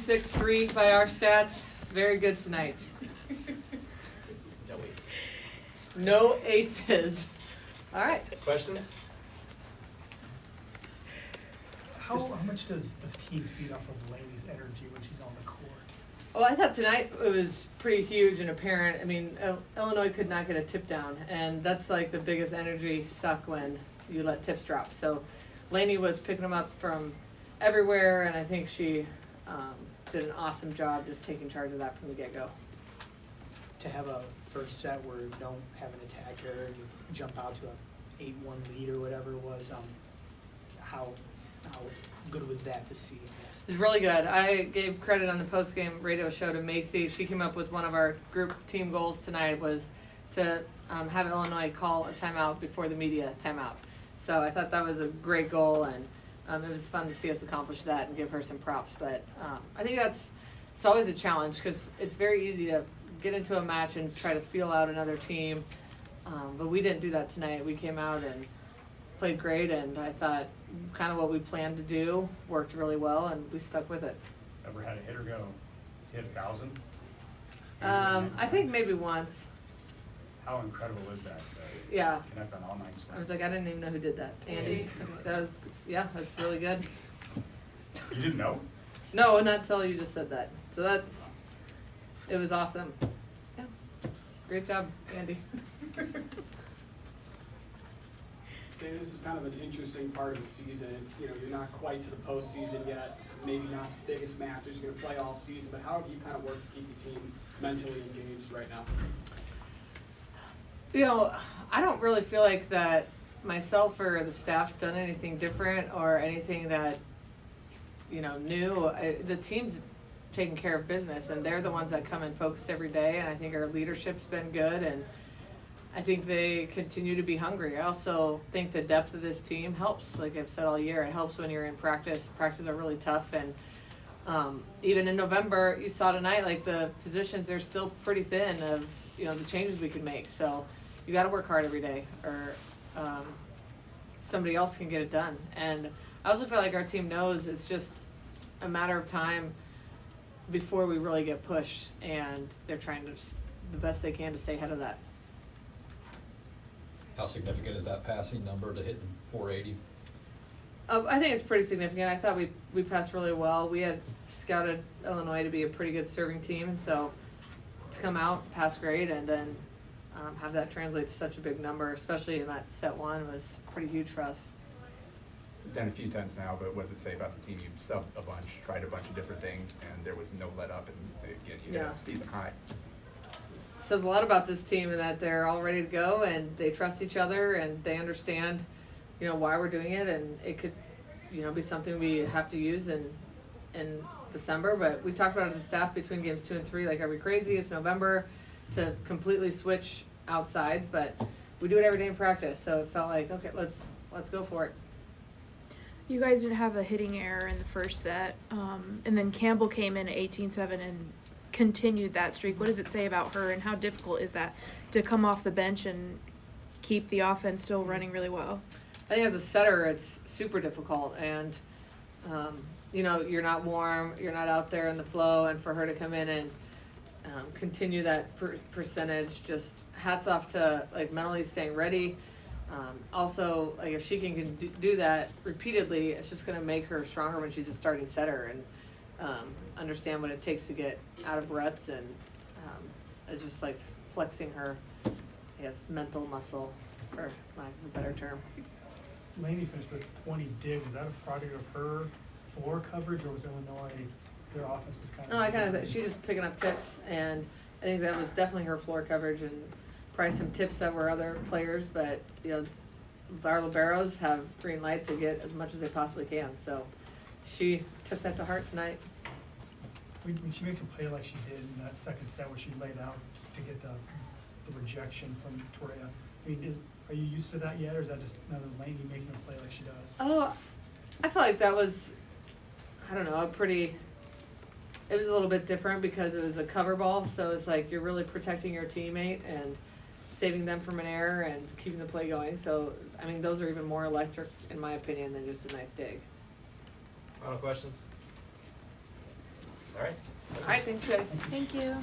2-6 by our stats. Very good tonight. No aces. No aces. All right. Questions? How much does the team feed off of Lainey's energy when she's on the court? Well, I thought tonight it was pretty huge and apparent. I mean, Illinois could not get a tip down, and that's like the biggest energy suck when you let tips drop. So Lainey was picking them up from everywhere, and I think she did an awesome job just taking charge of that from the get-go. To have a first set where you don't have an attacker and you jump out to a 8-1 lead or whatever it was, how good was that to see? It was really good. I gave credit on the post-game radio show to Macy. She came up with one of our group team goals tonight was to have Illinois call a timeout before the media timeout. So I thought that was a great goal, and it was fun to see us accomplish that and give her some props. But I think it's always a challenge because it's very easy to get into a match and try to feel out another team. But we didn't do that tonight. We came out and played great, and I thought kind of what we planned to do worked really well, and we stuck with it. Ever had a hitter go hit 1,000? I think maybe once. How incredible is that? Yeah. Connect on all nine I swings. was like, I didn't even know who did that. Andy. That was, yeah, that's really good. You didn't know? No, not until you just said that. So it was awesome. Yeah. Great job, Andy. Okay, this is kind of an interesting part of the season. It's, you're not quite to the postseason yet. Maybe not the biggest matches you're going to play all season, but how have you kind of worked to keep the team mentally engaged right now? I don't really feel like that myself or the staff's done anything different or anything that, new. The team's taking care of business, and they're the ones that come and focus every day, and I think our leadership's been good, and I think they continue to be hungry. I also think the depth of this team helps. Like I've said all year, it helps when you're in practice. Practices are really tough, and even in November, you saw tonight, like the positions are still pretty thin of, the changes we could make. So you got to work hard every day, or somebody else can get it done. And I also feel like our team knows it's just a matter of time before we really get pushed, and they're trying to the best they can to stay ahead of that. How significant is that passing number to hitting 480? I think it's pretty significant. I thought we passed really well. We had scouted Illinois to be a pretty good serving team, and so to come out, pass great, and then have that translate to such a big number, especially in that set one, was pretty huge for us. Done a few times now, but what does it say about the team? You subbed a bunch, tried a bunch of different things, and there was no let up, and again, you hit a season high. Says a lot about this team and that they're all ready to go, and they trust each other, and they understand, why we're doing it, and it could, be something we have to use in December. But we talked about it as a staff between games 2 and 3, like, are we crazy? It's November to completely switch outsides, but we do it every day in practice, so it felt like, okay, let's go for it. You guys didn't have a hitting error in the first set, and then Campbell came in at 18-7 and continued that streak. What does it say about her, and how difficult is that to come off the bench and keep the offense still running really well? I think as a setter, it's super difficult, and you're not warm, you're not out there in the flow, and for her to come in and continue that percentage, just hats off to like mentally staying ready. Also, like if she can do that repeatedly, it's just going to make her stronger when she's a starting setter, and understand what it takes to get out of ruts, and it's just like flexing her, mental muscle, for lack of a better term. Lainey finished with 20 digs. Is that a product of her floor coverage, or was Illinois, their offense was kind of... No, I kind of, she just picking up tips, and I think that was definitely her floor coverage, and probably some tips that were other players, but, our liberos have green light to get as much as they possibly can, so she took that to heart tonight. When she makes a play like she did in that second set where she laid out to get the rejection from Victoria, are you used to that yet, or is that just another Lainey making a play like she does? Oh, I felt like that was, I don't know, it was a little bit different because it was a cover ball, so it's like you're really protecting your teammate and saving them from an error and keeping the play going. So, those are even more electric, in my opinion, than just a nice dig. Final questions? All right. All right, thanks guys. Thank you.